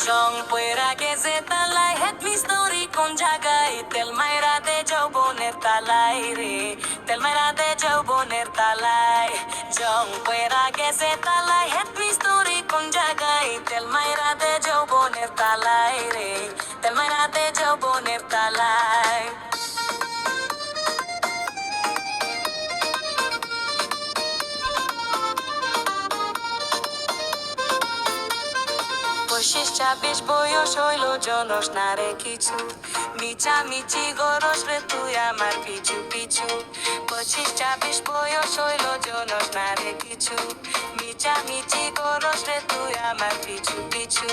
জং পয়রা গেছে তালায় হেড মিস্তরি কোন জায়গায় তেল মাইরা দে যৌবনের তালায় রে তেল মাইরা দে যৌবনের তালায় জং পয়রা গেছে তালায় হেড মিস্তরি কোন জায়গায় তেল মাইরা দে যৌবনের তালায় রে তেল মাইরা দে যৌবনের তালায় পঁচিশ 26 বয়স হইল জনস না রে কিছু মিছামিছি গরস রে তুই আমার পিছু পিছু 25 26 বয়স হইল জনস না রে কিছু মিছামিছি গরস রে তুই আমার পিছু পিছু